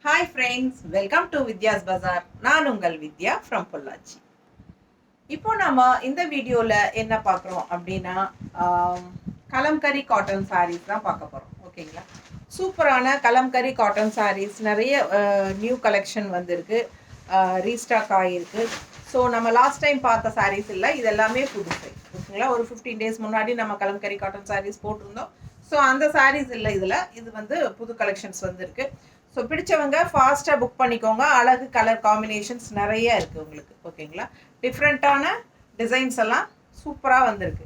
Hi friends, welcome to Vidya's Bazaar. நான் உங்கள் வித்யா from Pollachi. இப்போ நம்ம இந்த வீடியோல என்ன பார்க்குறோம் அப்படின்னா கலம்கரி காட்டன் சாரீஸ் தான் பார்க்க போகிறோம். ஓகேங்களா? சூப்பரான கலம்கரி காட்டன் சாரீஸ் நிறைய நியூ கலெக்ஷன் வந்திருக்கு, ரீஸ்டாக் ஆகிருக்கு. ஸோ நம்ம லாஸ்ட் டைம் பார்த்த சாரீஸ் இல்லை, இது எல்லாமே புதுசு. ஓகேங்களா? ஒரு 15 days முன்னாடி நம்ம கலம்கரி காட்டன் சாரீஸ் போட்டிருந்தோம். ஸோ அந்த சாரீஸ் இல்லை இதில், இது வந்து புது கலெக்ஷன்ஸ் வந்திருக்கு. ஸோ பிடிச்சவங்க ஃபாஸ்ட்டாக புக் பண்ணிக்கோங்க. அழகு கலர் காம்பினேஷன்ஸ் நிறைய இருக்குது உங்களுக்கு. ஓகேங்களா? டிஃப்ரெண்ட்டான டிசைன்ஸ் எல்லாம் சூப்பராக வந்திருக்கு.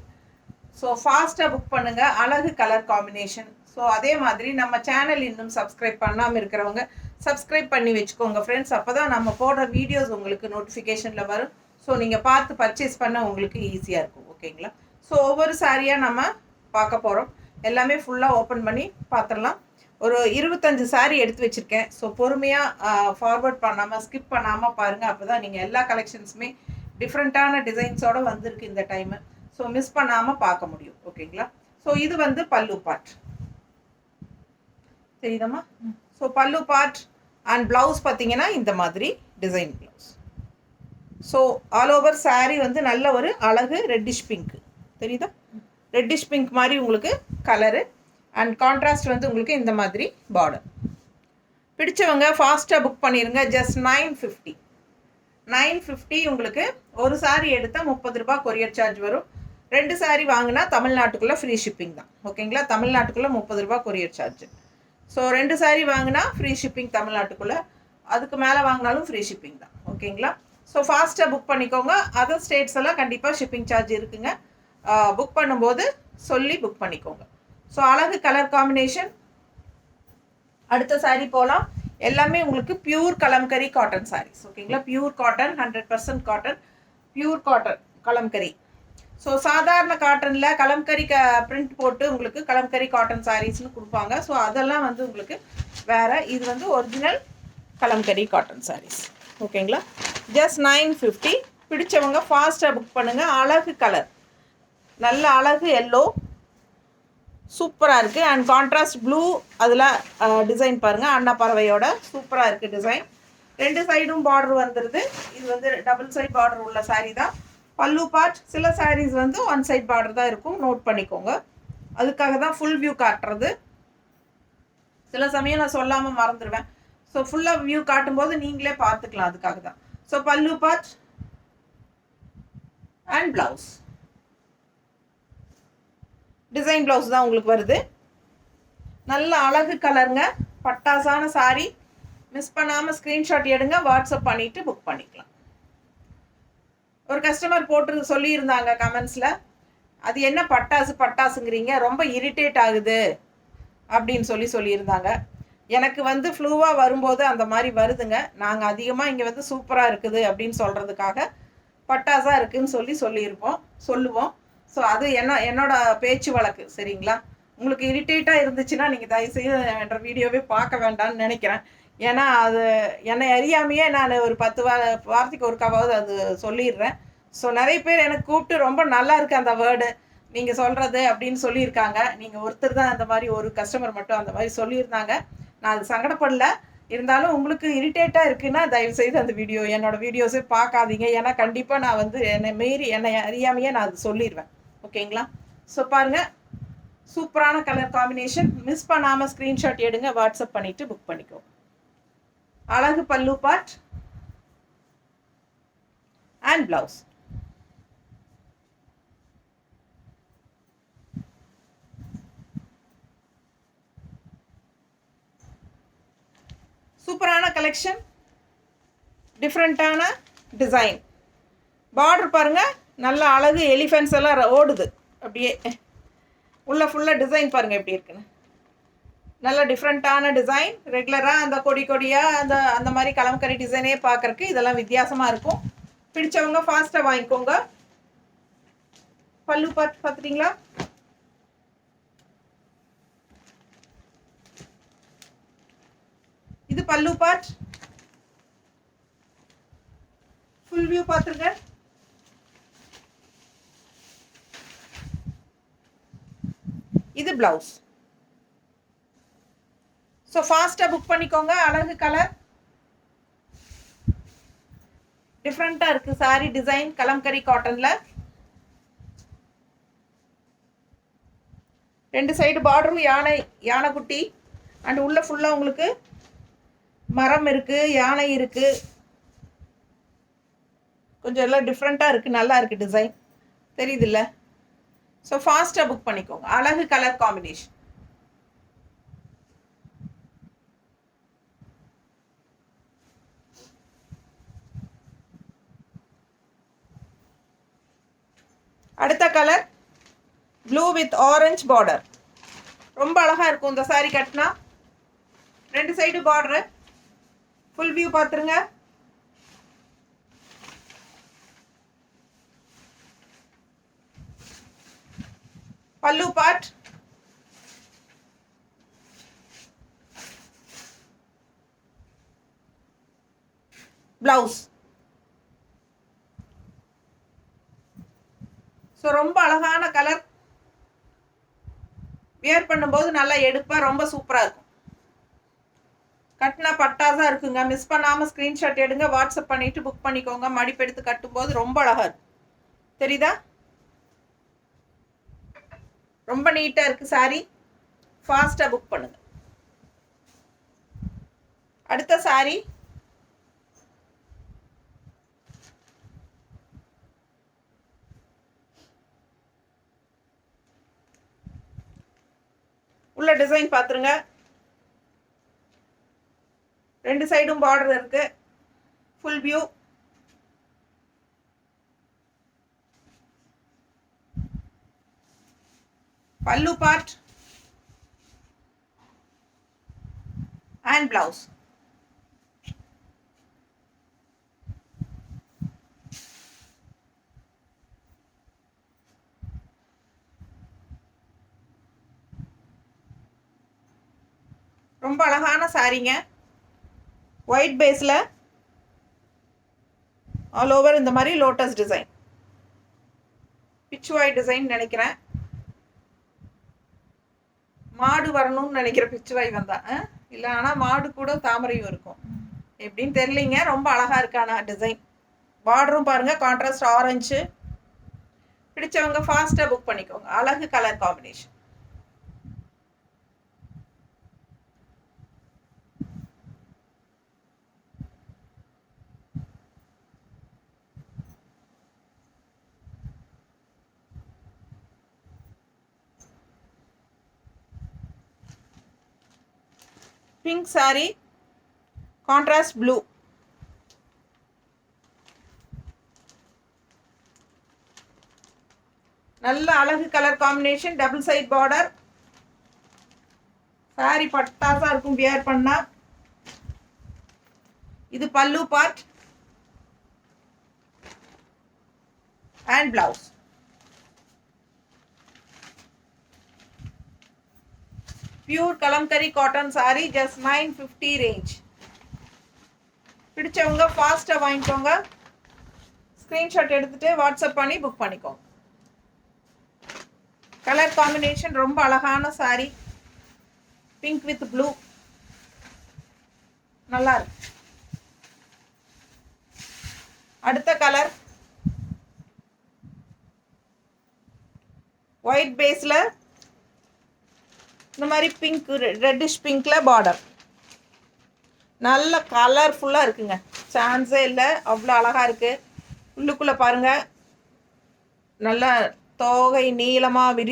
ஸோ ஃபாஸ்ட்டாக புக் பண்ணுங்கள். அழகு கலர் காம்பினேஷன். ஸோ அதே மாதிரி நம்ம சேனல் இன்னும் சப்ஸ்கிரைப் பண்ணாமல் இருக்கிறவங்க சப்ஸ்கிரைப் பண்ணி வச்சுக்கோங்க ஃப்ரெண்ட்ஸ். அப்போ தான் நம்ம போடுற வீடியோஸ் உங்களுக்கு நோட்டிஃபிகேஷனில் வரும். ஸோ நீங்கள் பார்த்து பர்ச்சேஸ் பண்ண உங்களுக்கு ஈஸியாக இருக்கும். ஓகேங்களா? ஸோ ஒவ்வொரு சாரியாக நம்ம பார்க்க போகிறோம். எல்லாமே ஃபுல்லாக ஓப்பன் பண்ணி பார்த்துடலாம். ஒரு 25 சாரீ எடுத்து வச்சுருக்கேன். ஸோ பொறுமையாக ஃபார்வர்ட் பண்ணாமல் ஸ்கிப் பண்ணாமல் பாருங்கள். அப்போ தான் நீங்கள் எல்லா கலெக்ஷன்ஸுமே டிஃப்ரெண்ட்டான டிசைன்ஸோடு வந்திருக்கு இந்த டைமு. ஸோ மிஸ் பண்ணாமல் பார்க்க முடியும். ஓகேங்களா? ஸோ இது வந்து பல்லு பார்ட் தெரியுதம்மா. ஸோ பல்லு பார்ட் அண்ட் ப்ளவுஸ் பார்த்தீங்கன்னா இந்த மாதிரி design blouse. So all over sari வந்து நல்ல ஒரு அழகு ரெட்டிஷ் பிங்க் தெரியுதா, ரெட்டிஷ் பிங்க் மாதிரி உங்களுக்கு கலரு அண்ட் கான்ட்ராஸ்ட் வந்து உங்களுக்கு இந்த மாதிரி பார்டர். பிடிச்சவங்க ஃபாஸ்ட்டாக புக் பண்ணிடுங்க. ஜஸ்ட் 950 உங்களுக்கு ஒரு சாரீ எடுத்தால் 30 ரூபா கொரியர் சார்ஜ் வரும். 2 சாரீ வாங்கினா தமிழ்நாட்டுக்குள்ளே ஃப்ரீ ஷிப்பிங் தான். ஓகேங்களா? தமிழ்நாட்டுக்குள்ளே 30 ரூபா கொரியர் சார்ஜ். ஸோ 2 சாரீ வாங்கினா ஃப்ரீ ஷிப்பிங் தமிழ்நாட்டுக்குள்ளே, அதுக்கு மேலே வாங்கினாலும் ஃப்ரீ ஷிப்பிங் தான். ஓகேங்களா? ஸோ ஃபாஸ்ட்டாக புக் பண்ணிக்கோங்க. அதர் ஸ்டேட்ஸ் எல்லாம் கண்டிப்பாக ஷிப்பிங் சார்ஜ் இருக்குங்க. புக் பண்ணும்போது சொல்லி புக் பண்ணிக்கோங்க. ஸோ அழகு கலர் காம்பினேஷன். அடுத்த சாரீ போகலாம். எல்லாமே உங்களுக்கு பியூர் கலம்கரி காட்டன் சாரீஸ். ஓகேங்களா? Pure cotton, 100% cotton, pure cotton kalamkari. So சாதாரண காட்டனில் கலம்கரி பிரிண்ட் போட்டு உங்களுக்கு கலம்கரி காட்டன் சாரீஸ்னு கொடுப்பாங்க. ஸோ அதெல்லாம் வந்து உங்களுக்கு வேறு. இது வந்து ஒரிஜினல் கலம்கரி காட்டன் சாரீஸ். ஓகேங்களா? ஜஸ்ட் 950. பிடிச்சவங்க ஃபாஸ்ட்டாக புக் பண்ணுங்கள். அழகு கலர், நல்ல அழகு எல்லோ, சூப்பராக இருக்குது. அண்ட் கான்ட்ராஸ்ட் ப்ளூ, அதில் டிசைன் பாருங்கள், அண்ணா பறவையோட சூப்பராக இருக்குது டிசைன். 2 சைடும் பார்டர் வந்துடுது. இது வந்து டபுள் சைட் பார்டர் உள்ள சாரீ தான். பல்லு பார்ட் சில சாரீஸ் வந்து 1 சைட் பார்டர் தான் இருக்கும், நோட் பண்ணிக்கோங்க. அதுக்காக தான் ஃபுல் வியூ காட்டுறது. சில சமயம் நான் சொல்லாமல் மறந்துடுவேன். ஸோ ஃபுல்லாக வியூ காட்டும்போது நீங்களே பார்த்துக்கலாம், அதுக்காக தான். ஸோ பல்லு part and blouse design blouse தான் உங்களுக்கு வருது. நல்ல அழகு கலருங்க, பட்டாசான சாரீ. மிஸ் பண்ணாமல் ஸ்க்ரீன்ஷாட் எடுங்க, வாட்ஸ்அப் பண்ணிவிட்டு புக் பண்ணிக்கலாம். ஒரு கஸ்டமர் போட்டு சொல்லியிருந்தாங்க கமெண்ட்ஸில், அது என்ன பட்டாசுங்கிறீங்க, ரொம்ப இரிட்டேட் ஆகுது அப்படின்னு சொல்லியிருந்தாங்க. எனக்கு வந்து ஃப்ளூவாக வரும்போது அந்த மாதிரி வருதுங்க. நாங்கள் அதிகமாக இங்கே வந்து சூப்பராக இருக்குது அப்படின்னு சொல்கிறதுக்காக பட்டாசாக இருக்குதுன்னு சொல்லுவோம். ஸோ அது என்னோட பேச்சு வழக்கு. சரிங்களா? உங்களுக்கு இரிட்டேட்டாக இருந்துச்சுன்னா நீங்கள் தயவுசெய்து என்ற வீடியோவே பார்க்க வேண்டாம்னு நினைக்கிறேன். ஏன்னா அது என்னை அறியாமையே நான் ஒரு 10 வாரத்துக்கு ஒருக்காவது அது சொல்லிடுறேன். ஸோ நிறைய பேர் எனக்கு கூப்பிட்டு ரொம்ப நல்லா இருக்குது அந்த வேர்டு நீங்கள் சொல்கிறது அப்படின்னு சொல்லியிருக்காங்க. நீங்கள் ஒருத்தர் தான் அந்த மாதிரி, ஒரு கஸ்டமர் மட்டும் அந்த மாதிரி சொல்லியிருந்தாங்க. நான் அது சங்கடப்படல. இருந்தாலும் உங்களுக்கு இரிட்டேட்டாக இருக்குன்னா தயவுசெய்து அந்த என்னோடய வீடியோஸே பார்க்காதீங்க. ஏன்னா கண்டிப்பாக நான் வந்து என்னை அறியாமையே நான் அது சொல்லிடுவேன். ஓகேங்களா? ஸோ பாருங்கள், சூப்பரான கலர் காம்பினேஷன். மிஸ் பண்ணாமல் ஸ்க்ரீன்ஷாட் எடுங்க, வாட்ஸ்அப் பண்ணிவிட்டு புக் பண்ணிக்கோ. அழகு பல்லு பார்ட் அண்ட் ப்ளவுஸ். சூப்பரான கலெக்ஷன், டிஃப்ரெண்ட்டான டிசைன். பார்டர் பாருங்கள், நல்ல அழகு எலிஃபென்ட்ஸ் எல்லாம் ஓடுது அப்படியே. உள்ள ஃபுல்லாக டிசைன் பாருங்கள் எப்படி இருக்குன்னு. நல்ல டிஃப்ரெண்ட்டான டிசைன். ரெகுலராக அந்த கொடியாக அந்த மாதிரி கலம்கரி டிசைனே பார்க்குறக்கு இதெல்லாம் வித்தியாசமாக இருக்கும். பிடிச்சவங்க ஃபாஸ்ட்டாக வாங்கிக்கோங்க. பல்லு பார்த்துட்டிங்களா? இது பல்லு பார்ட். ஃபுல் வியூ பார்த்துருங்க. இது ப்ளவுஸ். ஸோ ஃபாஸ்ட்டாக புக் பண்ணிக்கோங்க. அழகு கலர் டிஃப்ரெண்ட்டாக இருக்குது. சாரி டிசைன் கலம்கரி காட்டனில் 2 சைடு பார்டரும் யானைக்குட்டி அண்ட் உள்ள ஃபுல்லாக உங்களுக்கு மரம் இருக்குது, யானை இருக்குது. கொஞ்சம் எல்லாம் டிஃப்ரெண்ட்டாக இருக்குது, நல்லா இருக்குது டிசைன் தெரியுதுல்ல. ஸோ ஃபாஸ்ட்டாக புக் பண்ணிக்கோங்க. அழகு கலர் காம்பினேஷன். அடுத்த colour blue with orange border. ரொம்ப அழகாக இருக்கும் இந்த சாரீ கட்டினா. 2 சைடு பார்டரு. ஃபுல் வியூ பார்த்துருங்க. பல்லு பார்ட், பிளவுஸ். ஸோ ரொம்ப அழகான கலர். வியர் பண்ணும்போது நல்லா எடுப்பாக ரொம்ப சூப்பராக இருக்கும். கட்டினா பட்டாசாக இருக்குங்க. மிஸ் பண்ணாமல் ஸ்க்ரீன்ஷாட் எடுங்க, வாட்ஸ்அப் பண்ணிவிட்டு புக் பண்ணிக்கோங்க. மடிப்பு எடுத்து கட்டும்போது ரொம்ப அழகாக இருக்கும். தெரியுதா? ரொம்ப நீட்டாக இருக்குது சாரீ. ஃபாஸ்ட்டாக புக் பண்ணுங்க. அடுத்த சாரீ உள்ள டிசைன் பார்த்துருங்க. 2 சைடும் பார்டர் இருக்கு. Full view. பல்லு பார்ட் அண்ட் பிளவுஸ். ரொம்ப அழகான சாரீங்க. ஒயிட் பேஸில் ஆல் ஓவர் இந்த மாதிரி lotus design, pitch white design நினைக்கிறேன். மாடு வரணும்னு நினைக்கிற பிச்சுவாய் வந்தா இல்லை, ஆனால் மாடு கூட தாமரையும் இருக்கும். எப்படின்னு தெரியலிங்க. ரொம்ப அழகாக இருக்கான டிசைன். பார்டரும் பாருங்கள் கான்ட்ராஸ்ட் ஆரஞ்சு. பிடிச்சவங்க ஃபாஸ்ட்டாக புக் பண்ணிக்கோங்க. அழகு colour combination. Pink sari, contrast blue. நல்ல அழகு colour combination. Double side border. Sari பட்டாசா இருக்கும் வியர் பண்ணா. இது pallu part and blouse. Pure kalamkari cotton sari, just 950 range. பிடிச்சவங்க ஃபாஸ்ட்டாக வாங்கிக்கோங்க. ஸ்க்ரீன்ஷாட் எடுத்துகிட்டு வாட்ஸ்அப் பண்ணி புக் பண்ணிக்கோங்க. கலர் காம்பினேஷன் ரொம்ப அழகான சாரி. பிங்க் வித் ப்ளூ நல்லா இருக்கு. அடுத்த கலர் ஒயிட் பேஸில் இந்த மாதிரி பிங்க், ரெட்டிஷ் பிங்க்கில் பார்டர். நல்ல கலர்ஃபுல்லாக இருக்குங்க. சான்ஸே இல்லை, அவ்வளோ அழகாக இருக்குது. உள்ளுக்குள்ளே பாருங்கள், நல்லா தோகை நீளமாக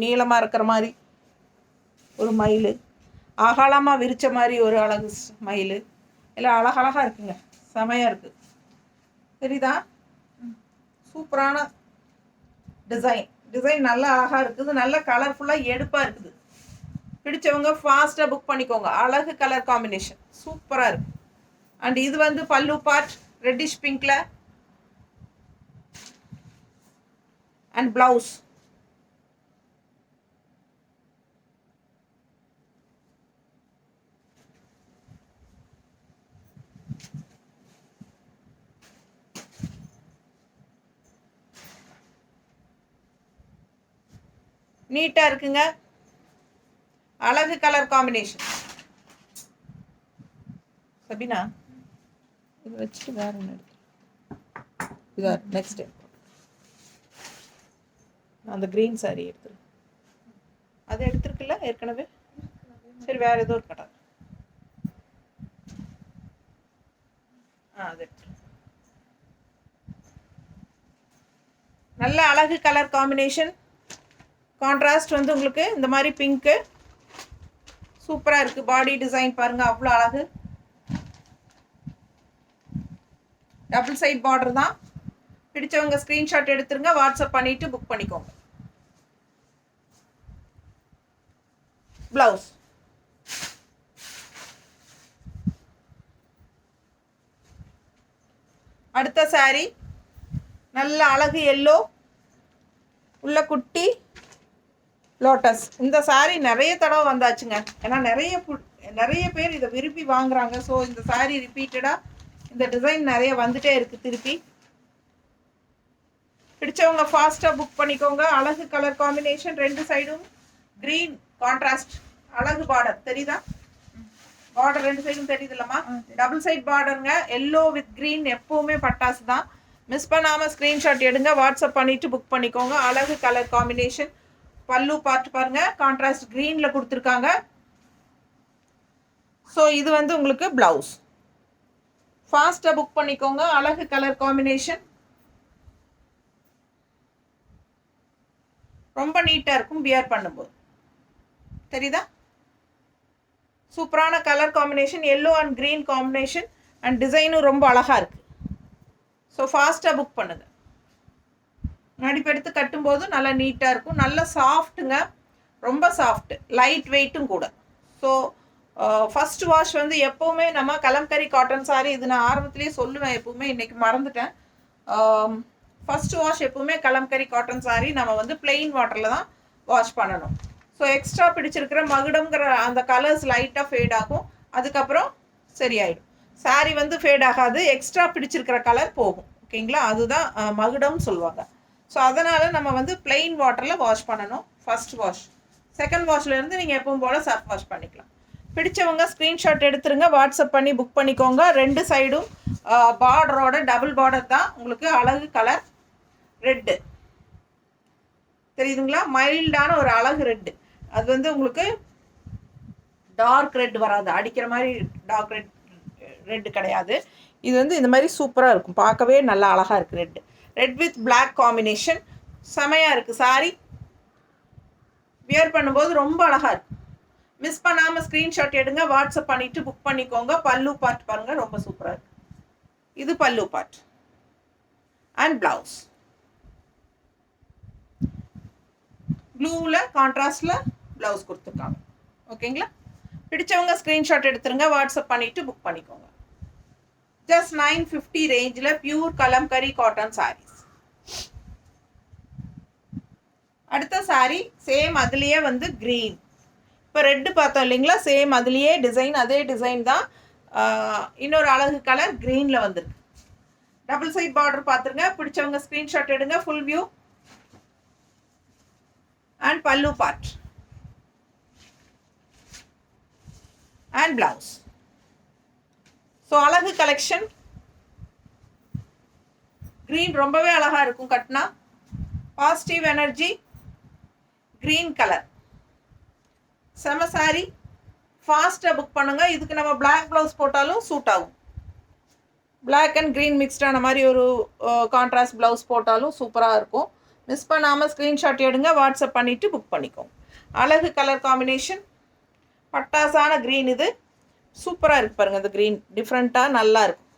நீளமாக இருக்கிற மாதிரி ஒரு மயில், அகலமாக விரித்த மாதிரி ஒரு அழகு மயில். எல்லாம் அழகழகாக இருக்குங்க. செமையாக இருக்குது. தெரியுதா? சூப்பரான டிசைன் நல்லா அழகாக இருக்குது. நல்ல கலர்ஃபுல்லாக எடுப்பாக இருக்குது. பிடிச்சவங்க ஃபாஸ்ட்டாக புக் பண்ணிக்கோங்க. அழகு கலர் காம்பினேஷன் சூப்பராக இருக்குது. அண்ட் இது வந்து பல்லு பார்ட் ரெட்டிஷ் பிங்க்ல அண்ட் பிளவுஸ். நீட்டாக இருக்குங்க. அழகு கலர் காம்பினேஷன். சபினா இது வச்சுட்டு வேற ஒன்று எடுத்து இதா நெக்ஸ்ட் டைம் அந்த க்ரீன் சாரீ எடுத்துரு. அது எடுத்துருக்குல்ல ஏற்கனவே. சரி வேற ஏதோ இருக்கட்டா. அது எடுத்துரு. நல்ல அழகு கலர் காம்பினேஷன். கான்ட்ராஸ்ட் வந்து உங்களுக்கு இந்த மாதிரி பிங்க்கு சூப்பராக இருக்குது. பாடி டிசைன் பாருங்கள், அவ்வளோ அழகு. டபுள் சைட் பார்டர் தான். பிடிச்சவங்க ஸ்க்ரீன்ஷாட் எடுத்துருங்க, வாட்ஸ்அப் பண்ணிவிட்டு புக் பண்ணிக்கோங்க. ப்ளவுஸ் அடுத்த சாரீ நல்ல அழகு எல்லோ உள்ள குட்டி லோட்டஸ். இந்த சாரீ நிறைய தடவை வந்தாச்சுங்க. ஏன்னா நிறைய பேர் இதை விரும்பி வாங்குறாங்க. ஸோ இந்த சாரீ ரிப்பீட்டடாக இந்த டிசைன் நிறைய வந்துட்டே இருக்குது. திருப்பி பிடிச்சவங்க ஃபாஸ்ட்டாக புக் பண்ணிக்கோங்க. அழகு கலர் காம்பினேஷன், ரெண்டு சைடும் க்ரீன் கான்ட்ராஸ்ட். அழகு பார்டர் தெரியுதா? பார்டர் ரெண்டு சைடும் தெரியுது இல்லம்மா? டபுள் சைட் பார்டருங்க. எல்லோ வித் க்ரீன் எப்பவுமே பட்டாசு தான். மிஸ் பண்ணாமல் ஸ்க்ரீன்ஷாட் எடுங்க, வாட்ஸ்அப் பண்ணிவிட்டு புக் பண்ணிக்கோங்க. அழகு கலர் காம்பினேஷன். பல்லு பார்த்து பாருங்க, கான்ட்ராஸ்ட் க்ரீனில் கொடுத்துருக்காங்க. ஸோ இது வந்து உங்களுக்கு ப்ளவுஸ். ஃபாஸ்ட்டாக புக் பண்ணிக்கோங்க. அழகு கலர் காம்பினேஷன், ரொம்ப நீட்டாக இருக்கும் வியர் பண்ணும்போது. தெரியுதா? சூப்பரான colour combination, yellow and green combination. And டிசைனும் ரொம்ப அழகாக இருக்குது. ஸோ ஃபாஸ்ட்டாக புக் பண்ணுங்கள். நடிப்பெடுத்து கட்டும்போது நல்லா நீட்டாக இருக்கும். நல்ல சாஃப்ட்டுங்க, ரொம்ப சாஃப்ட், லைட் வெயிட்டும் கூட. ஸோ ஃபஸ்ட் வாஷ் வந்து எப்போவுமே நம்ம கலம்கரி காட்டன் சாரீ, இது நான் ஆரம்பத்துலேயே சொல்லுவேன் எப்போவுமே, இன்றைக்கி மறந்துட்டேன். ஃபஸ்ட் வாஷ் எப்போவுமே கலம்கரி காட்டன் சாரீ நம்ம வந்து பிளெயின் வாட்டரில் தான் வாஷ் பண்ணணும். ஸோ எக்ஸ்ட்ரா பிடிச்சிருக்கிற மகுடம்ங்கிற அந்த கலர்ஸ் லைட்டாக ஃபேட் ஆகும், அதுக்கப்புறம் சரியாயிடும். சாரீ வந்து ஃபேட் ஆகாது, எக்ஸ்ட்ரா பிடிச்சிருக்கிற கலர் போகும். ஓகேங்களா? அதுதான் மகுடம்னு சொல்லுவாங்க. ஸோ அதனால் நம்ம வந்து பிளெயின் வாட்டரில் வாஷ் பண்ணணும் ஃபஸ்ட் வாஷ். செகண்ட் வாஷ்லேருந்து நீங்கள் எப்பவும் போல் சர்ஃப் வாஷ் பண்ணிக்கலாம். பிடிச்சவங்க ஸ்க்ரீன்ஷாட் எடுத்துருங்க, வாட்ஸ்அப் பண்ணி புக் பண்ணிக்கோங்க. ரெண்டு சைடும் பார்டரோட டபுள் பார்டர் தான். உங்களுக்கு அழகு கலர் ரெட்டு தெரியுதுங்களா? மைல்டான ஒரு அழகு ரெட்டு. அது வந்து உங்களுக்கு டார்க் ரெட் வராது, அடிக்கிற மாதிரி டார்க் ரெட் கிடையாது. இது வந்து இந்த மாதிரி சூப்பராக இருக்கும், பார்க்கவே நல்லா அழகாக இருக்குது. ரெட் வித் பிளாக் காம்பினேஷன் செமையாக இருக்குது. சாரி வியர் பண்ணும்போது ரொம்ப அழகாக இருக்குது. மிஸ் பண்ணாமல் ஸ்க்ரீன்ஷாட் எடுங்க, வாட்ஸ்அப் பண்ணிவிட்டு புக் பண்ணிக்கோங்க. பல்லு பார்ட் பாருங்கள், ரொம்ப சூப்பராக இருக்குது. இது பல்லு பார்ட் அண்ட் ப்ளவுஸ். ப்ளூவில் கான்ட்ராஸ்டில் ப்ளவுஸ் கொடுத்துருக்காங்க. ஓகேங்களா? பிடிச்சவங்க ஸ்க்ரீன்ஷாட் எடுத்துருங்க, வாட்ஸ்அப் பண்ணிவிட்டு புக் பண்ணிக்கோங்க. ஜஸ்ட் 950 ரேஞ்சில் பியூர் கலம்கரி காட்டன் சாரீஸ். அடுத்த சாரீ சேம் அதுலேயே வந்து க்ரீன். இப்போ ரெட்டு பார்த்தோம் இல்லைங்களா? சேம் அதுலேயே டிசைன், அதே டிசைன் தான். இன்னொரு அழகு கலர் க்ரீனில் வந்துருக்கு. டபுள் சைட் பார்டர் பார்த்துருங்க. பிடிச்சவங்க ஸ்க்ரீன்ஷாட் எடுங்க. ஃபுல் வியூ அண்ட் பல்லு பார்ட் அண்ட் பிளவுஸ். ஸோ அழகு கலெக்ஷன். க்ரீன் ரொம்பவே அழகாக இருக்கும் கட்டினா. பாசிட்டிவ் எனர்ஜி, க்ரீன் கலர், செம சாரி. ஃபாஸ்ட்டாக புக் பண்ணுங்கள். இதுக்கு நம்ம பிளாக் ப்ளவுஸ் போட்டாலும் சூட் ஆகும். பிளாக் அண்ட் க்ரீன் மிக்ஸ்டான மாதிரி ஒரு கான்ட்ராஸ்ட் ப்ளவுஸ் போட்டாலும் சூப்பராக இருக்கும். மிஸ் பண்ணாமல் ஸ்க்ரீன்ஷாட் எடுங்க, வாட்ஸ்அப் பண்ணிவிட்டு புக் பண்ணிக்கோங்க. அழகு கலர் காம்பினேஷன், பட்டாசான க்ரீன். இது சூப்பராக இருக்குது பாருங்கள். இந்த க்ரீன் டிஃப்ரெண்ட்டாக நல்லா இருக்கும்.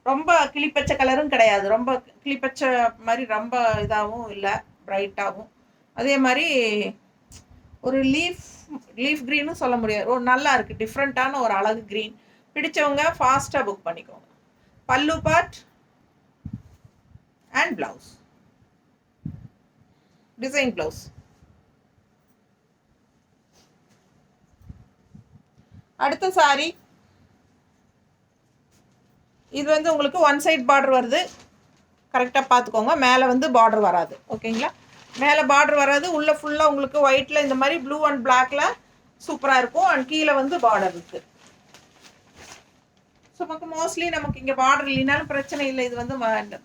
ரொம்ப கிளிப்பச்சை கலரும் கிடையாது, ரொம்ப கிளிப்பச்சை மாதிரி ரொம்ப இதாகவும் இல்லை, ப்ரைட்டாகவும். அதே மாதிரி ஒரு லீஃப் க்ரீனும் சொல்ல முடியாது, ஒரு நல்லா இருக்குது, டிஃப்ரெண்ட்டான ஒரு அழகு க்ரீன். பிடிச்சவங்க ஃபாஸ்ட்டாக புக் பண்ணிக்கோங்க. பல்லு part and blouse, design blouse. அடுத்த சாரி இது வந்து உங்களுக்கு ஒன் சைட் பார்டர் வருது, கரெக்டாக பார்த்துக்கோங்க. மேலே வந்து பார்டர் வராது. ஓகேங்களா? மேலே பார்டர் வராது, உள்ளே ஃபுல்லாக உங்களுக்கு ஒயிட்டில் இந்த மாதிரி ப்ளூ அண்ட் பிளாக்ல சூப்பராக இருக்கும். அண்ட் கீழே வந்து பார்டர் இருக்குது. நமக்கு மோஸ்ட்லி நமக்கு இங்கே பார்டர் இல்லைனாலும் பிரச்சனை இல்லை. இது வந்து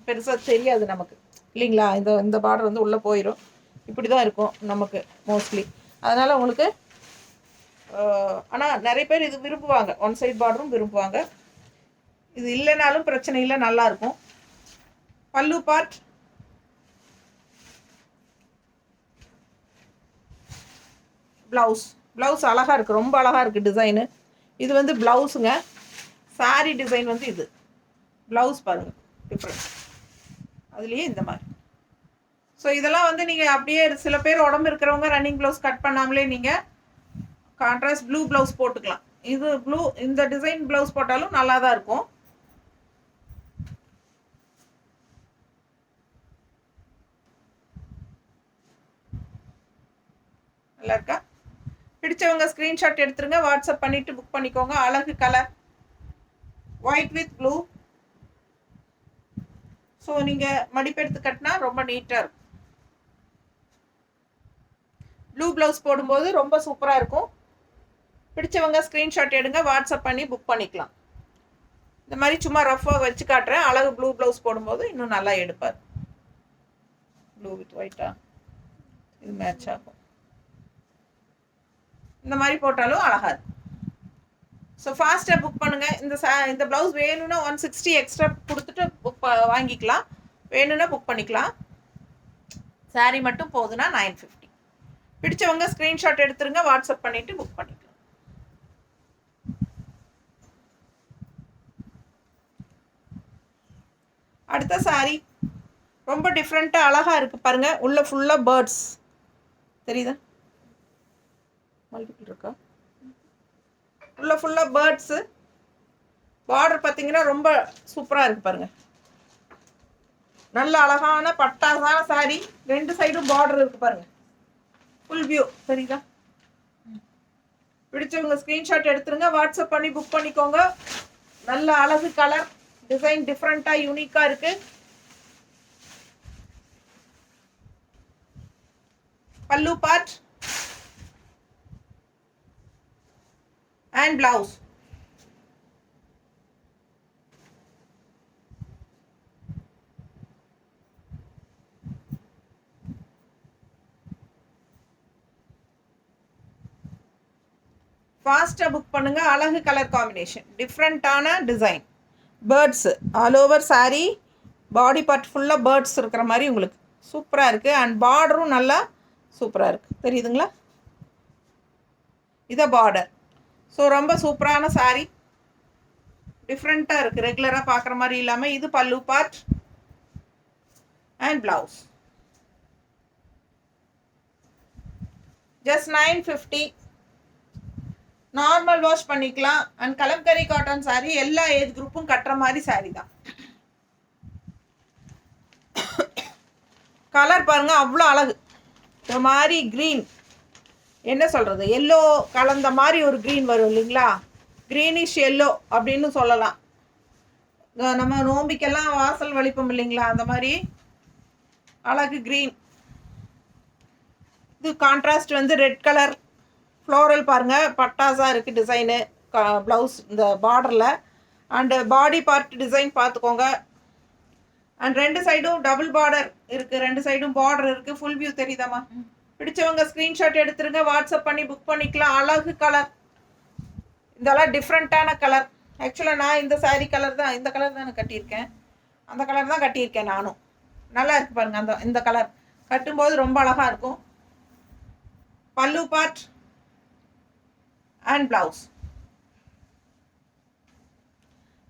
பெருசாக தெரியாது நமக்கு இல்லைங்களா. இந்த பார்டர் வந்து உள்ளே போயிடும். இப்படி தான் இருக்கும் நமக்கு மோஸ்ட்லி. அதனால் உங்களுக்கு ஆனால் நிறைய பேர் இது விரும்புவாங்க. ஒன் சைட் பார்டரும் விரும்புவாங்க. இது இல்லைனாலும் பிரச்சனை இல்லை, நல்லாயிருக்கும். பல்லு பார்ட், ப்ளவுஸ் அழகாக இருக்குது, ரொம்ப அழகாக இருக்குது டிசைனு. இது வந்து ப்ளவுஸுங்க. சாரி டிசைன் வந்து இது ப்ளவுஸ் பாருங்கள், டிஃப்ரெண்ட் அதுலேயே இந்த மாதிரி. ஸோ இதெல்லாம் வந்து நீங்கள் அப்படியே சில பேர் உடம்பு இருக்கிறவங்க ரன்னிங் ப்ளவுஸ் கட் பண்ணாமலே நீங்கள் கான்ட்ராஸ்ட் ப்ளூ ப்ளவுஸ் போட்டுக்கலாம். இது ப்ளூ, இந்த டிசைன் ப்ளவுஸ் போட்டாலும் நல்லா தான் இருக்கும். நல்லா இருக்கா? பிடிச்சவங்க ஸ்க்ரீன்ஷாட் எடுத்துருங்க, வாட்ஸ்அப் பண்ணிவிட்டு புக் பண்ணிக்கோங்க. அழகு colour, white with blue. So நீங்கள் மடிப்பெடுத்து கட்டினா ரொம்ப நீட்டாக இருக்கும். ப்ளூ ப்ளவுஸ் போடும்போது ரொம்ப சூப்பராக இருக்கும். பிடிச்சவங்க ஸ்க்ரீன்ஷாட் எடுங்க, வாட்ஸ்அப் பண்ணி புக் பண்ணிக்கலாம். இந்த மாதிரி சும்மா ரஃபாக வச்சு காட்டுறேன். அழகு ப்ளூ ப்ளவுஸ் போடும்போது இன்னும் நல்லா எடுப்பார். ப்ளூ வித் ஒயிட்டா இது மேட்ச் ஆகும். இந்த மாதிரி போட்டாலும் அழகாக இருக்கும். ஸோ ஃபாஸ்ட்டாக புக் பண்ணுங்கள். இந்த ப்ளவுஸ் வேணும்னா 160 எக்ஸ்ட்ரா கொடுத்துட்டு புக் வாங்கிக்கலாம். வேணும்னா புக் பண்ணிக்கலாம். சாரீ மட்டும் போகுதுன்னா 950. பிடிச்சவங்க ஸ்க்ரீன்ஷாட் எடுத்துருங்க, வாட்ஸ்அப் பண்ணிவிட்டு புக் பண்ணிக்கலாம். அடுத்த சாரீ ரொம்ப டிஃப்ரெண்ட்டாக அழகாக இருக்குது பாருங்கள். உள்ள ஃபுல்லாக பேர்ட்ஸ் தெரியுதா? மல்டிபிள் இருக்கா? உள்ள ஃபுல்லாக பேர்ட்ஸு. பார்டர் பார்த்தீங்கன்னா ரொம்ப சூப்பராக இருக்குது பாருங்கள். நல்ல அழகான பட்டாசான சாரீ. 2 சைடும் பார்டர் இருக்குது பாருங்கள். ஃபுல் வியூ தெரியுதா? பிடிச்சவங்க ஸ்க்ரீன்ஷாட் எடுத்துருங்க, வாட்ஸ்அப் பண்ணி புக் பண்ணிக்கோங்க. நல்ல அழகு கலர், டிசைன் டிஃப்ரெண்ட்டாக யூனிக்காக இருக்குது. Pallu part and blouse. ஃபாஸ்ட்டாக புக் பண்ணுங்க. அழகு கலர் காம்பினேஷன், டிஃப்ரெண்ட்டான design, birds all over sari. Body part ஃபுல்லாக பேர்ட்ஸ் இருக்கிற மாதிரி உங்களுக்கு சூப்பராக இருக்குது. அண்ட் பார்டரும் நல்லா சூப்பராக இருக்குது, தெரியுதுங்களா? இதை பார்டர். ஸோ ரொம்ப சூப்பரான சாரீ, டிஃப்ரெண்ட்டாக இருக்குது, ரெகுலராக பார்க்குற மாதிரி இல்லாமல். இது pallu part and blouse. Just 950. Normal wash பண்ணிக்கலாம். அண்ட் கலம்கரி காட்டன் சாரீ, எல்லா ஏஜ் குரூப்பும் கட்டுற மாதிரி சாரீ தான். கலர் பாருங்கள், அவ்வளோ அழகு. இந்த மாதிரி க்ரீன், என்ன சொல்கிறது, எல்லோ கலந்த மாதிரி ஒரு க்ரீன் வரும் இல்லைங்களா? க்ரீனிஷ் எல்லோ அப்படின்னு சொல்லலாம். நம்ம நோம்பிக்கெல்லாம் வாசல் வலிப்போம் இல்லைங்களா, அந்த மாதிரி அழகு க்ரீன். இது கான்ட்ராஸ்ட் வந்து ரெட் கலர் ஃப்ளோரல் பாருங்கள், பட்டாஸாக இருக்குது டிசைனு. ப்ளவுஸ் இந்த பார்டரில் அண்டு பாடி பார்ட் டிசைன் பார்த்துக்கோங்க. அண்ட் 2 சைடும் டபுள் பார்டர் இருக்குது, 2 சைடும் பார்டர் இருக்குது. ஃபுல் வியூ தெரியுதாம்மா? பிடிச்சவங்க ஸ்க்ரீன்ஷாட் எடுத்துருங்க, வாட்ஸ்அப் பண்ணி புக் பண்ணிக்கலாம். அழகு கலர், இதெல்லாம் டிஃப்ரெண்ட்டான கலர். ஆக்சுவலாக நான் இந்த சாரீ கலர் தான், இந்த கலர் தான் நான் கட்டியிருக்கேன். அந்த கலர் தான் கட்டியிருக்கேன் நானும். நல்லா இருக்குது பாருங்கள். இந்த கலர் கட்டும்போது ரொம்ப அழகாக இருக்கும். பல்லு பார்ட் அண்ட் ப்ளவுஸ்.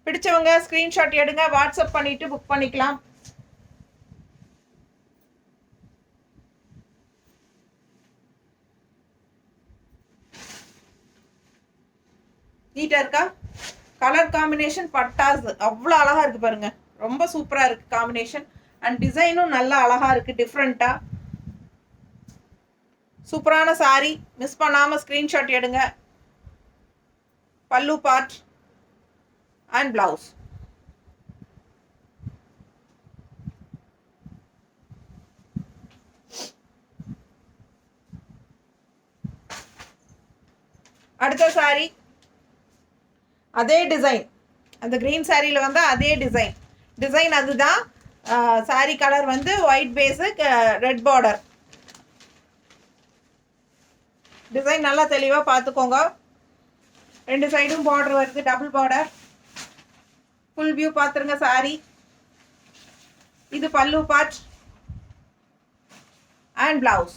பிடிச்சவங்க ஸ்க்ரீன்ஷாட் எடுங்க, வாட்ஸ்அப் பண்ணிவிட்டு புக் பண்ணிக்கலாம். நீட்டாக இருக்கா? கலர் காம்பினேஷன் பட்டாஸ் அவ்வளோ அழகாக இருக்குது பாருங்கள். ரொம்ப சூப்பராக இருக்குது காம்பினேஷன். அண்ட் டிசைனும் நல்லா அழகாக இருக்குது, டிஃப்ரெண்ட்டாக. சூப்பரான சாரீ, மிஸ் பண்ணாமல் ஸ்க்ரீன்ஷாட் எடுங்க. Pallu part and blouse. அடுத்த சாரீ அதே டிசைன், அந்த க்ரீன் சாரியில் வந்து அதே டிசைன் அதுதான். சாரி கலர் வந்து white base, red border. Design நல்லா தெளிவாக பார்த்துக்கோங்க. 2 சைடும் பார்டர் வருது, டபுள் பார்டர். ஃபுல் வியூ பார்த்துருங்க சாரி. இது pallu part and blouse.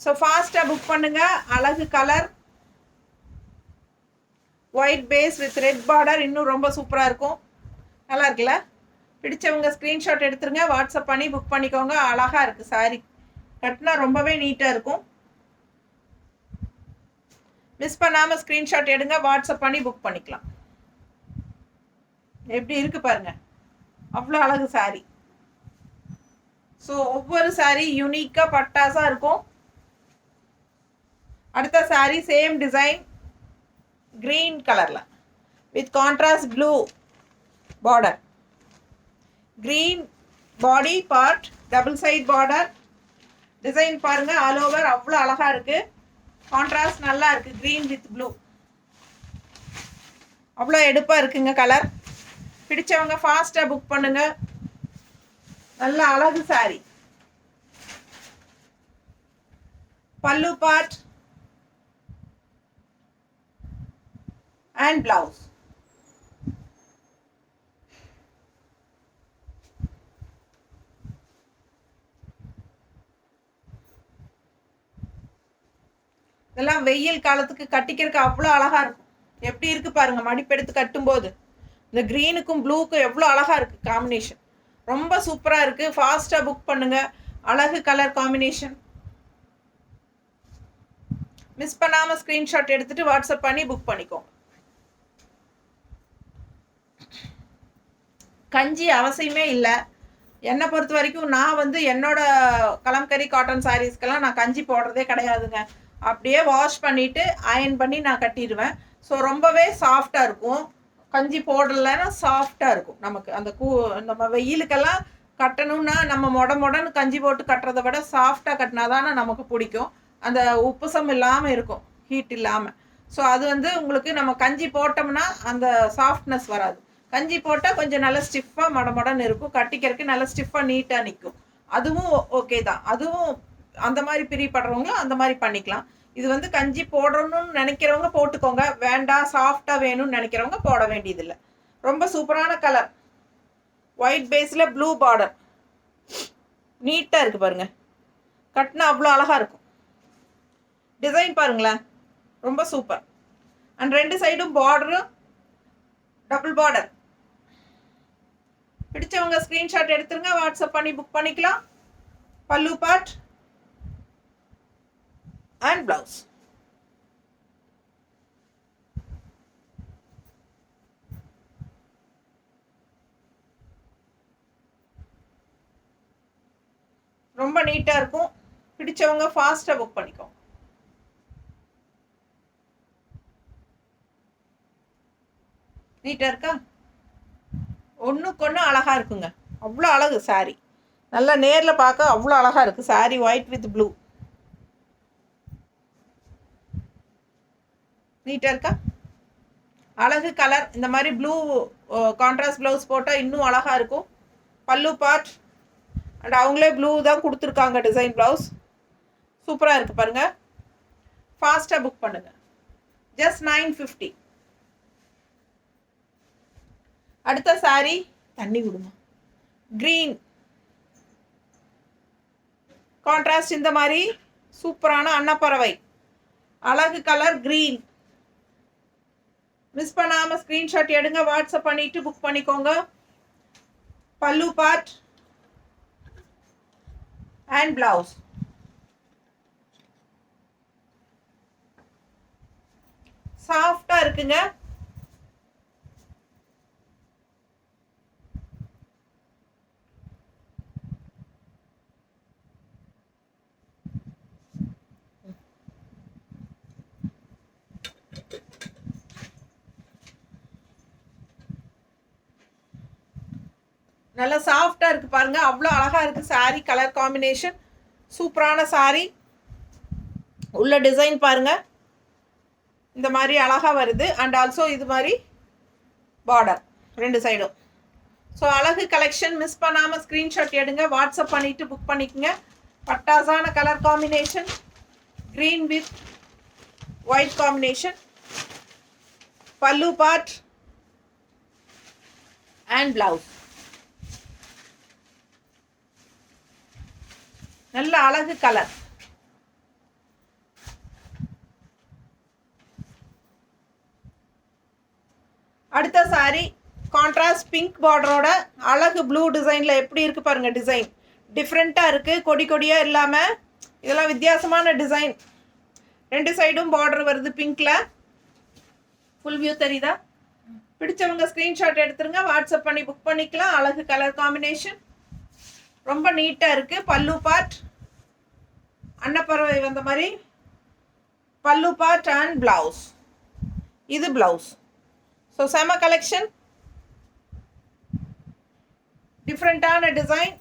So ஃபாஸ்ட்டாக புக் பண்ணுங்க. அழகு colour, white base with red border, இன்னும் ரொம்ப சூப்பராக இருக்கும். நல்லா இருக்குல்ல? பிடிச்சவங்க ஸ்க்ரீன்ஷாட் எடுத்துருங்க, வாட்ஸ்அப் பண்ணி புக் பண்ணிக்கோங்க. அழகாக இருக்குது சாரி, கட்டினா ரொம்பவே நீட்டாக இருக்கும். மிஸ் பண்ணாமல் ஸ்க்ரீன்ஷாட் எடுங்க, வாட்ஸ்அப் பண்ணி புக் பண்ணிக்கலாம். எப்படி இருக்குது பாருங்க, அவ்வளோ அழகு சாரி. ஸோ ஒவ்வொரு சாரி யூனிக்காக பட்டாசாக இருக்கும். அடுத்த சாரி சேம் டிசைன், கிரீன் கலரில் with contrast blue border. Green body part, double side border. Design பாருங்க, ஆல் ஓவர் அவ்வளோ அழகாக இருக்குது. கான்ட்ராஸ்ட் நல்லா இருக்குது, கிரீன் வித் ப்ளூ. அவ்வளோ எடுப்பாக இருக்குங்க கலர். பிடிச்சவங்க ஃபாஸ்ட்டாக புக் பண்ணுங்க. நல்ல அழகு சாரி. பல்லு பார்ட் அண்ட் பிளவுஸ். இதெல்லாம் வெயில் காலத்துக்கு கட்டிக்கிறதுக்கு அவ்வளோ அழகா இருக்கும். எப்படி இருக்கு பாருங்க, மடிப்பெடுத்து கட்டும்போது இந்த க்ரீனுக்கும் ப்ளூக்கும் எவ்வளோ அழகா இருக்கு காம்பினேஷன். ரொம்ப சூப்பராக இருக்கு. ஃபாஸ்ட்டாக புக் பண்ணுங்க. அழகு கலர் காம்பினேஷன். மிஸ் பண்ணாமல் ஸ்க்ரீன்ஷாட் எடுத்துட்டு வாட்ஸ்அப் பண்ணி புக் பண்ணிக்கோங்க. கஞ்சி அவசியமே இல்லை. என்னை பொறுத்த வரைக்கும் நான் வந்து என்னோட கலம்கரி காட்டன் சாரீஸ்க்கெல்லாம் நான் கஞ்சி போடுறதே கிடையாதுங்க. அப்படியே வாஷ் பண்ணிவிட்டு அயன் பண்ணி நான் கட்டிடுவேன். ஸோ ரொம்பவே சாஃப்டாக இருக்கும். கஞ்சி போடலைன்னா சாஃப்டாக இருக்கும். நமக்கு அந்த நம்ம வெயிலுக்கெல்லாம் கட்டணும்னா நம்ம மொடன்னு கஞ்சி போட்டு கட்டுறதை விட சாஃப்டாக கட்டினா தானே நமக்கு பிடிக்கும். அந்த உப்புசம் இல்லாமல் இருக்கும், ஹீட் இல்லாமல். ஸோ அது வந்து உங்களுக்கு நம்ம கஞ்சி போட்டோம்னா அந்த சாஃப்ட்னஸ் வராது. கஞ்சி போட்டால் கொஞ்சம் நல்லா ஸ்டிஃபாக மொடன்னு இருக்கும், கட்டிக்கிறதுக்கு நல்லா ஸ்டிஃபாக நீட்டாக நிற்கும். அதுவும் ஓகே தான். அதுவும் அந்த மாதிரி பிரியப்படுறவங்க அந்த மாதிரி பண்ணிக்கலாம். இது வந்து கஞ்சி போடணும்னு நினைக்கிறவங்க போட்டுக்கோங்க, வேண்டாம் சாஃப்டாக வேணும்னு நினைக்கிறவங்க போட வேண்டியதில்லை. ரொம்ப சூப்பரான கலர், ஒயிட் பேஸில் ப்ளூ பார்டர். நீட்டாக இருக்குது பாருங்கள், கட்டினா அவ்வளோ அழகாக இருக்கும். டிசைன் பாருங்களேன், ரொம்ப சூப்பர். அண்ட் 2 சைடும் பார்டரும் டபுள் பார்டர். பிடிச்சவங்க ஸ்க்ரீன்ஷாட் எடுத்துருங்க, வாட்ஸ்அப் பண்ணி புக் பண்ணிக்கலாம். பல்லு பார்ட் அண்ட் பிளவுஸ். ரொம்ப நீட்டாக இருக்கும். பிடிச்சவங்க ஃபாஸ்ட்டாக புக் பண்ணிக்கோங்க. நீட்டாக இருக்கா? ஒன்றுக்கு ஒன்று அழகாக இருக்குங்க. அவ்வளோ அழகு சாரி. நல்லா நேரில் பார்க்க அவ்வளோ அழகாக இருக்குது சாரி. White with blue. நீட்டாக இருக்கா? அழகு கலர். இந்த மாதிரி ப்ளூ கான்ட்ராஸ்ட் ப்ளவுஸ் போட்டால் இன்னும் அழகாக இருக்கும். பல்லு பார்ட் அண்ட் அவங்களே ப்ளூ தான் கொடுத்துருக்காங்க டிசைன் ப்ளவுஸ். சூப்பராக இருக்குது பாருங்கள். ஃபாஸ்ட்டாக புக் பண்ணுங்கள். ஜஸ்ட் 950. அடுத்த சாரி தண்ணி விடுமா, க்ரீன் கான்ட்ராஸ்ட். இந்த மாதிரி சூப்பரான அன்னப்பறவை அழகு கலர் க்ரீன். மிஸ் பண்ணாமல் ஸ்க்ரீன்ஷாட் எடுங்க, வாட்ஸ்அப் பண்ணிட்டு புக் பண்ணிக்கோங்க. பல்லு பார்ட் அண்ட் பிளவுஸ். சாஃப்டாக இருக்குங்க. நல்லா சாஃப்டாக இருக்குது பாருங்கள், அவ்வளோ அழகாக இருக்குது சாரி. கலர் காம்பினேஷன் சூப்பரான சாரி. உள்ள டிசைன் பாருங்கள், இந்த மாதிரி அழகாக வருது. அண்ட் ஆல்சோ இது மாதிரி பார்டர் ரெண்டு சைடும். ஸோ அழகு கலெக்ஷன் மிஸ் பண்ணாமல் ஸ்க்ரீன்ஷாட் எடுங்க, வாட்ஸ்அப் பண்ணிவிட்டு புக் பண்ணிக்கோங்க. பட்டாசான colour combination, green with white combination, pallu part and blouse. நல்ல அழகு கலர். அடுத்த சாரி கான்ட்ராஸ்ட் பிங்க் பார்டரோட அழகு ப்ளூ டிசைனில் எப்படி இருக்குது பாருங்கள். டிசைன் டிஃப்ரெண்ட்டாக இருக்குது, கொடி கொடியாக இல்லாமல் இதெல்லாம் வித்தியாசமான டிசைன். ரெண்டு சைடும் பார்டர் வருது பிங்க்கில். ஃபுல் வியூ தெரியுதா? பிடிச்சவங்க ஸ்க்ரீன்ஷாட் எடுத்துருங்க, வாட்ஸ்அப் பண்ணி புக் பண்ணிக்கலாம். அழகு கலர் காம்பினேஷன் ரொம்ப நீட்டாக இருக்குது. பல்லு பார்ட் அன்னப்பறவை வந்த மாதிரி பல்லு பார்ட் அண்ட் பிளவுஸ். இது பிளவுஸ். ஸோ செம கலெக்ஷன், டிஃப்ரெண்ட்டான டிசைன்.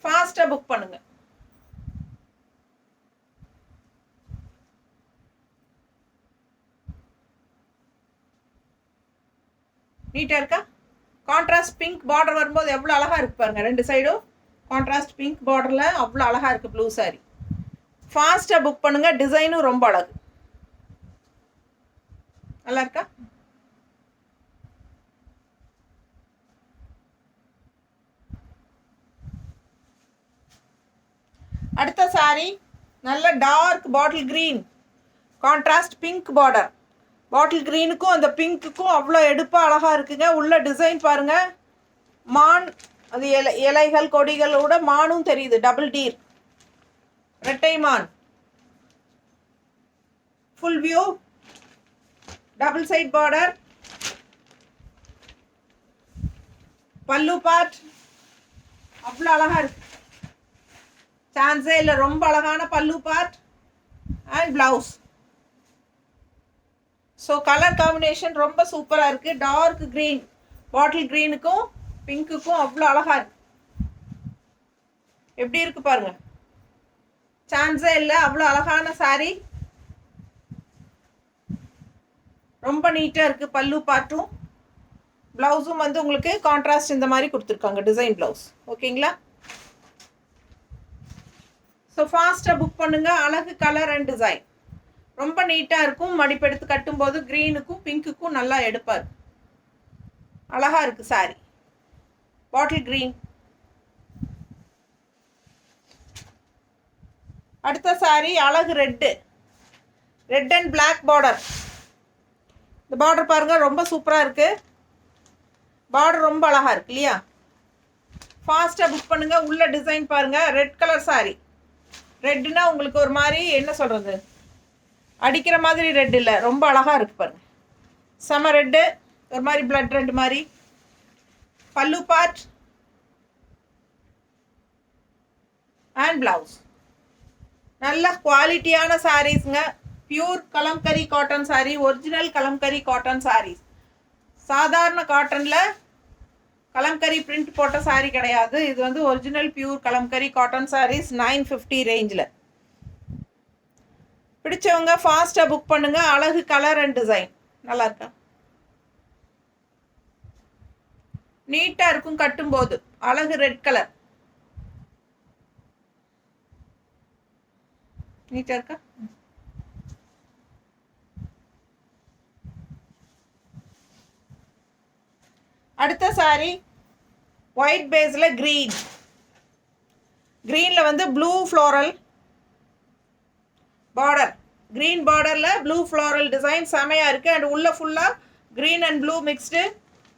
ஃபாஸ்ட்டாக புக் பண்ணுங்க. நீட்டாக இருக்கா? கான்ட்ராஸ்ட் பிங்க் பார்டர் வரும்போது எவ்வளோ அழகாக இருக்கு பாருங்க. ரெண்டு சைடும் கான்ட்ராஸ்ட் பிங்க் பார்டரில் அவ்வளோ அழகாக இருக்குது ப்ளூ சாரி. ஃபாஸ்ட்டாக புக் பண்ணுங்க. டிசைனும் ரொம்ப அழகு. நல்லா இருக்கா? அடுத்த சாரி நல்ல dark bottle green contrast pink border. Bottle க்ரீனுக்கும் அந்த பிங்க்குக்கும் அவ்வளோ எடுப்பாக அழகாக இருக்குங்க. உள்ள டிசைன் பாருங்கள். மான், அது இலைகள் கொடிகளோட மானும் தெரியுது. டபுள் டீர், ரெட்டை மான். Full view, double side border, pallu part அவ்வளோ அழகாக இருக்கு. சான்ஸே இல்லை, ரொம்ப அழகான pallu part and blouse. So colour combination ரொம்ப சூப்பராக இருக்குது. டார்க் க்ரீன் பாட்டில் க்ரீனுக்கும் பிங்க்குக்கும் அவ்வளோ அழகாக இருக்கு. எப்படி இருக்கு பாருங்க. சான்ஸே இல்லை, அவ்வளோ அழகான சாரி. ரொம்ப நீட்டாக இருக்குது. பல்லு பார்ட்டும் ப்ளவுஸும் வந்து உங்களுக்கு கான்ட்ராஸ்ட் இந்த மாதிரி கொடுத்துருக்காங்க, டிசைன் ப்ளவுஸ். ஓகேங்களா? ஸோ ஃபாஸ்ட்டாக புக் பண்ணுங்கள். அழகு கலர் அண்ட் டிசைன் ரொம்ப நீட்டாக இருக்கும். மடிப்பெடுத்து கட்டும்போது க்ரீனுக்கும் பிங்க்குக்கும் நல்லா எடுப்பார். அழகாக இருக்குது சாரி. Bottle green. அடுத்த சாரி அழகு red, red and black border. இந்த பார்டர் பாருங்கள், ரொம்ப சூப்பராக இருக்குது. பார்டர் ரொம்ப அழகாக இருக்கு இல்லையா? ஃபாஸ்ட்டாக புக் பண்ணுங்கள். உள்ள டிசைன் பாருங்கள். Red colour sorry. ரெட்டுனா உங்களுக்கு ஒரு மாதிரி என்ன சொல்கிறது, அடிக்கிற மாதிரி ரெட் இல்லை, ரொம்ப அழகாக இருக்குது பாருங்கள். செம ரெட்டு, ஒரு மாதிரி பிளட் ரெட் மாதிரி. பல்லு பார்ட் அண்ட் பிளவுஸ். நல்ல குவாலிட்டியான சாரீஸுங்க. Pure kalamkari cotton sari, original kalamkari cotton saris. சாதாரண காட்டனில் கலம்கரி பிரிண்ட் போட்ட சாரீ கிடையாது. இது வந்து original pure kalamkari cotton saris 950 ரேஞ்சில். பிடிச்சவங்க ஃபாஸ்ட்டாக புக் பண்ணுங்க. அழகு கலர் அண்ட் டிசைன் நல்லா இருக்கா? நீட்டாக இருக்கும் கட்டும்போது. அழகு ரெட் கலர் நீட்டாக இருக்கா? அடுத்த சாரி ஒயிட் பேஸில் க்ரீன், க்ரீனில் வந்து ப்ளூ ஃப்ளோரல் பார்டர். க்ரீன் பார்டரில் ப்ளூ ஃப்ளோரல் டிசைன் செமையாக இருக்குது. அண்ட் உள்ள ஃபுல்லாக க்ரீன் அண்ட் ப்ளூ மிக்ஸ்டு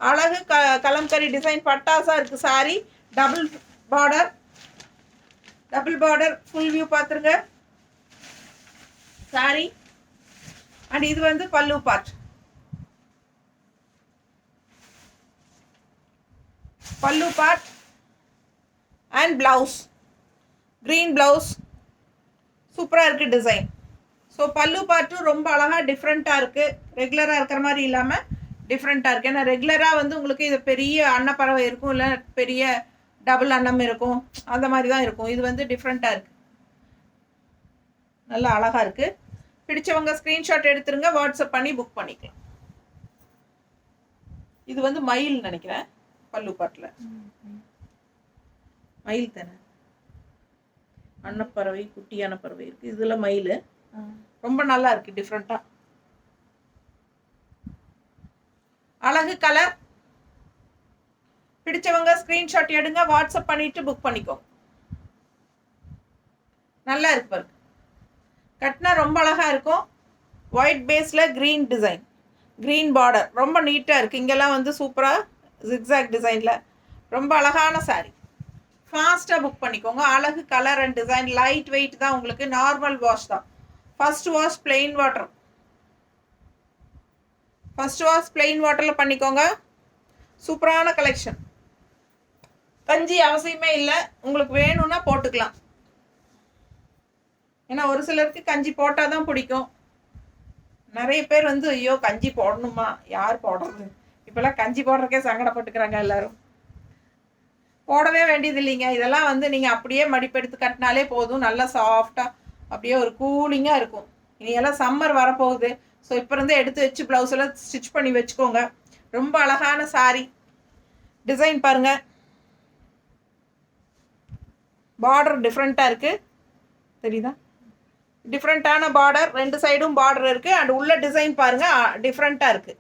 அழகு கலம்கரி டிசைன். பட்டாசாக இருக்குது sorry. Double border full view பார்த்துருங்க சாரி. அண்ட் இது வந்து பல்லு பார்ட். பல்லு part and blouse, green blouse. சூப்பராக இருக்குது டிசைன். ஸோ பல்லு பார்ட்டும் ரொம்ப அழகாக டிஃப்ரெண்ட்டாக இருக்குது. ரெகுலராக இருக்கிற மாதிரி இல்லாமல் டிஃப்ரெண்ட்டாக இருக்குது. ஏன்னா ரெகுலராக வந்து உங்களுக்கு இது பெரிய அன்னப்பறவை இருக்கும், இல்லை பெரிய டபுள் அன்னம் இருக்கும், அந்த மாதிரி தான் இருக்கும். இது வந்து டிஃப்ரெண்ட்டாக இருக்குது, நல்லா அழகாக இருக்குது. பிடிச்சவங்க ஸ்க்ரீன்ஷாட் எடுத்துருங்க, வாட்ஸ்அப் பண்ணி புக் பண்ணிக்கலாம். இது வந்து மயில் நினைக்கிறேன். பல்லு பாட்டில் மயில் தானே, அன்னப்பறவை குட்டியான பறவை இருக்குது, இதில் மயில். ரொம்ப நல்லா இருக்குது, டிஃப்ரெண்ட்டாக அழகு கலர். பிடிச்சவங்க ஸ்க்ரீன்ஷாட் எடுங்க, வாட்ஸ்அப் பண்ணிவிட்டு புக் பண்ணிக்கோ. நல்லா இருக்கு பாருங்க, கட்டினா ரொம்ப அழகாக இருக்கும். ஒயிட் பேஸில் க்ரீன் டிசைன், க்ரீன் பார்டர், ரொம்ப நீட்டாக இருக்குது. இங்கெல்லாம் வந்து சூப்பராக ஜிக்ஸாக் டிசைனில் ரொம்ப அழகான சாரீ. ஃபாஸ்ட்டாக புக் பண்ணிக்கோங்க. அழகு colour and design, light weight தான், உங்களுக்கு நார்மல் வாஷ் தான். First wash plain water, first wash plain வாட்டரில் பண்ணிக்கோங்க. சூப்பரான கலெக்ஷன். கஞ்சி அவசியமே இல்லை, உங்களுக்கு வேணும்னா போட்டுக்கலாம். ஏன்னா ஒரு சிலருக்கு கஞ்சி போட்டால் தான் பிடிக்கும். நிறைய பேர் வந்து ஐயோ கஞ்சி போடணுமா, யார் போடுறது, இப்போல்லாம் கஞ்சி போடுறதுக்கே சங்கடப்பட்டுக்கிறாங்க எல்லாரும். போடவே வேண்டியது இல்லைங்க. இதெல்லாம் வந்து நீங்கள் அப்படியே மடிப்பெடுத்து கட்டினாலே போதும். நல்லா சாஃப்டாக அப்படியே ஒரு கூலிங்காக இருக்கும். இனியெல்லாம் சம்மர் வரப்போகுது. ஸோ இப்போ இருந்தே எடுத்து வச்சு ப்ளவுஸெல்லாம் ஸ்டிச் பண்ணி வச்சுக்கோங்க. ரொம்ப அழகான சாரீ. டிசைன் பாருங்கள், பார்டர் டிஃப்ரெண்ட்டாக இருக்குது, தெரியுதா? டிஃப்ரெண்ட்டான பார்டர், ரெண்டு சைடும் பார்டர் இருக்குது. அண்ட் உள்ள டிசைன் பாருங்கள், டிஃப்ரெண்ட்டாக இருக்குது.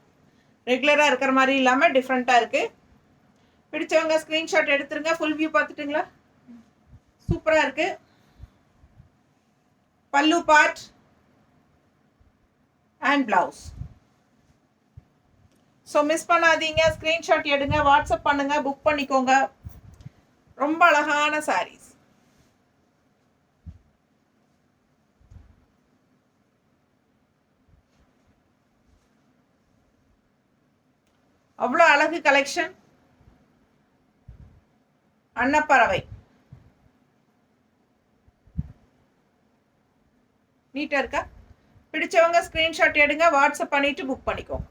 ரெகுலராக இருக்கிற மாதிரி இல்லாமல் டிஃப்ரெண்ட்டாக இருக்குது. பிடிச்சவங்க ஸ்க்ரீன்ஷாட் எடுத்துருங்க. ஃபுல் வியூ பார்த்துட்டுங்களா? சூப்பராக இருக்குது. Pallu part and blouse. So miss பண்ணாதீங்க, ஸ்க்ரீன்ஷாட் எடுங்க, வாட்ஸ்அப் பண்ணுங்க, புக் பண்ணிக்கோங்க. ரொம்ப அழகான சாரீஸ். அவ்வளோ அழகு கலெக்ஷன். அன்னப்பறவை நீட்டா இருக்கா? பிடிச்சவங்க ஸ்கிரீன்ஷாட் எடுங்க, வாட்ஸ்அப் பண்ணிட்டு புக் பண்ணிக்கோங்க.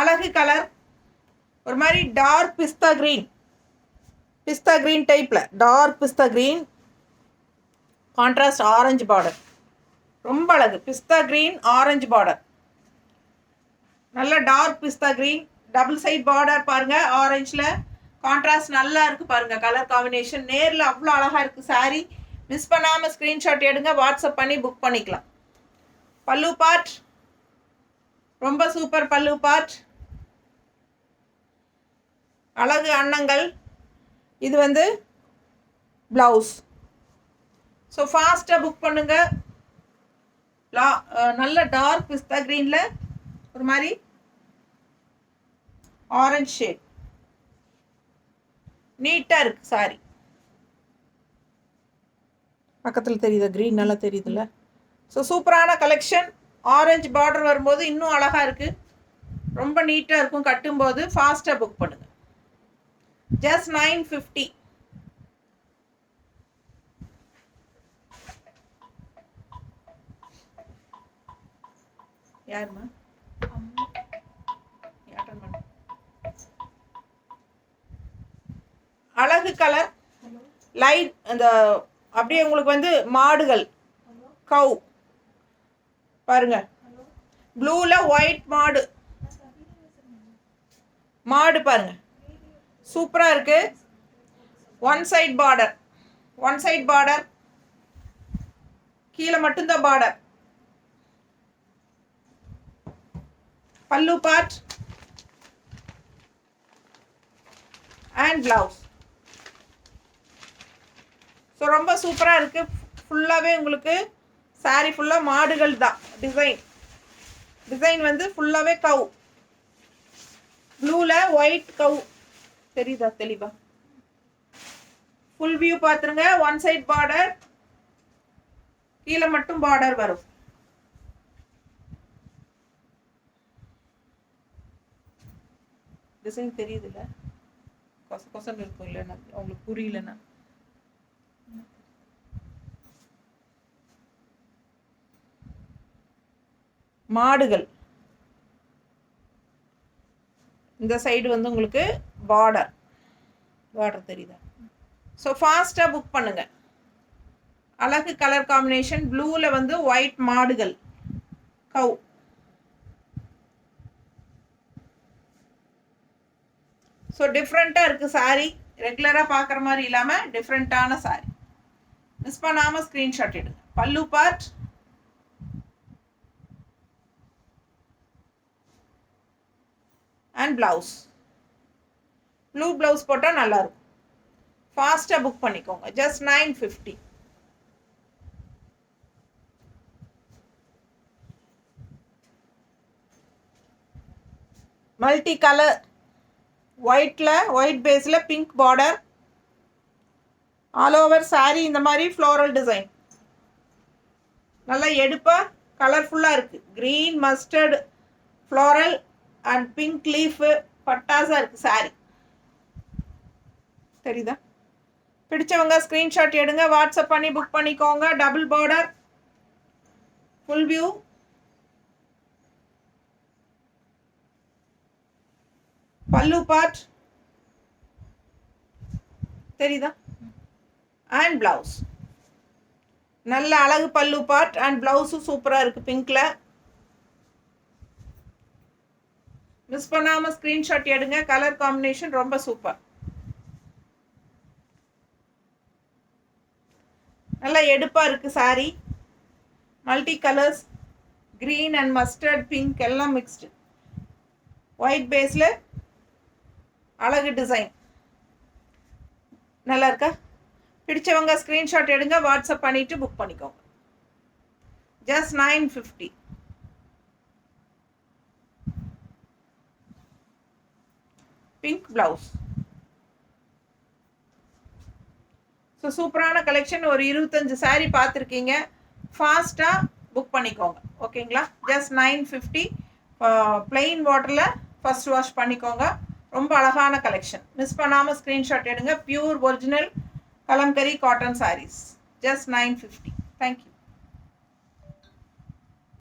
அழகு கலர், ஒரு மாதிரி டார்க் பிஸ்தா கிரீன், பிஸ்தா கிரீன் டைப்ல டார்க் பிஸ்தா கிரீன், கான்ட்ராஸ்ட் ஆரஞ்சு பார்டர். ரொம்ப அழகு. பிஸ்தா கிரீன் ஆரஞ்சு பார்டர், நல்ல டார்க் பிஸ்தா கிரீன், டபுள் சைட் பார்டர் பாருங்க. ஆரஞ்சில் கான்ட்ராஸ்ட் நல்லா இருக்குது பாருங்க. கலர் காம்பினேஷன் நேரில் அவ்வளோ அழகாக இருக்குது சாரீ. மிஸ் பண்ணாமல் ஸ்க்ரீன்ஷாட் எடுங்க, வாட்ஸ்அப் பண்ணி புக் பண்ணிக்கலாம். பல்லு பார்ட் ரொம்ப சூப்பர். பல்லு பார்ட் அழகு அன்னங்கள். இது வந்து பிளவுஸ். ஸோ ஃபாஸ்ட்டாக புக் பண்ணுங்க. நல்ல டார்க் பிஸ்தா கிரீனில் ஒரு மாதிரி ஆரஞ்ச் ஷேட், நீட்டாக இருக்குது சாரி. பக்கத்தில் தெரியுதா கிரீன்? நல்லா தெரியுதுல்ல? ஸோ சூப்பரான கலெக்ஷன். ஆரஞ்சு பார்டர் வரும்போது இன்னும் அழகாக இருக்குது, ரொம்ப நீட்டாக இருக்கும் கட்டும்போது. ஃபாஸ்ட்டாக புக் பண்ணுங்கள். ஜஸ்ட் 950. யாருமா? அழகு கலர் லைட், அந்த அப்படியே உங்களுக்கு வந்து மாடுகள், கவு பாருங்க. ப்ளூல ஒயிட் மாடு, மாடு பாருங்க, சூப்பரா இருக்கு. One side border, one side border, கீழே மட்டும்தான் border. Pallu part and blouse. So ரொம்ப சூப்பராக இருக்குது. ஃபுல்லாகவே உங்களுக்கு சாரீ ஃபுல்லாக மாடுகள் தான். டிசைன் வந்து ஃபுல்லாகவே கவு, ப்ளூவில் ஒயிட் கவு, தெரியுதா தெளிவா? ஃபுல் வியூ பார்த்துருங்க. ஒன் சைட் பார்டர், கீழே மட்டும் பார்டர் வரும். டிசைன் தெரியுதுல்ல? கொச கொசன்னு இருக்கும் இல்லைன்னா, உங்களுக்கு புரியலன்னா. மாடுகள், இந்த சைடு வந்து உங்களுக்கு பார்டர் தெரியுதா? ஸோ ஃபாஸ்ட்டாக புக் பண்ணுங்க. அழகு கலர் காம்பினேஷன். ப்ளூவில் வந்து ஒயிட் மாடுகள், கவ். ஸோ டிஃப்ரெண்ட்டாக இருக்குது சாரீ. ரெகுலராக பார்க்குற மாதிரி இல்லாமல் டிஃப்ரெண்ட்டான சாரீ. மிஸ் பண்ணாமல் ஸ்க்ரீன்ஷாட் எடுங்க. Pallu part, and blouse. Blue blouse போட்டால் நல்லாயிருக்கும். ஃபாஸ்ட்டாக புக் பண்ணிக்கோங்க. ஜஸ்ட் 950. மல்டி கலர் ஒயிட்டில், ஒயிட் பேஸில் pink border, all over sari இந்த மாதிரி ஃப்ளோரல் டிசைன். நல்லா எடுப்பாக கலர்ஃபுல்லாக இருக்குது. Green, mustard, floral and pink leaf, பட்டாஸாக இருக்குது சாரீ. தெரியுதா? பிடிச்சவங்க ஸ்க்ரீன்ஷாட் எடுங்க, வாட்ஸ்அப் பண்ணி புக் பண்ணிக்கோங்க. Double border, full view. பல்லு பார்ட் தெரியுதா? And blouse. நல்ல அழகு பல்லு பார்ட் அண்ட் ப்ளவுஸும் சூப்பராக இருக்குது பிங்க்கில். மிஸ் பண்ணாமல் ஸ்க்ரீன்ஷாட் எடுங்க. கலர் காம்பினேஷன் ரொம்ப சூப்பர். நல்லா எடுப்பாக இருக்குது sari. Multi colours, green and mustard, pink எல்லாம் மிக்ஸ்டு. ஒயிட் பேஸில் அழகு டிசைன். நல்லா இருக்கா? பிடிச்சவங்க ஸ்க்ரீன்ஷாட் எடுங்க, வாட்ஸ்அப் பண்ணிவிட்டு புக் பண்ணிக்கோங்க. ஜஸ்ட் 950. Pink blouse. ஸோ சூப்பரான கலெக்ஷன். ஒரு 25 சாரீ பார்த்துருக்கீங்க. ஃபாஸ்ட்டாக புக் பண்ணிக்கோங்க. ஓகேங்களா? ஜஸ்ட் 950. பிளெயின் வாட்டரில் ஃபஸ்ட் வாஷ் பண்ணிக்கோங்க. ரொம்ப அழகான கலெக்ஷன். மிஸ் பண்ணாமல் ஸ்க்ரீன்ஷாட் எடுங்க. Pure original kalamkari cotton saris. Just 950. Thank you.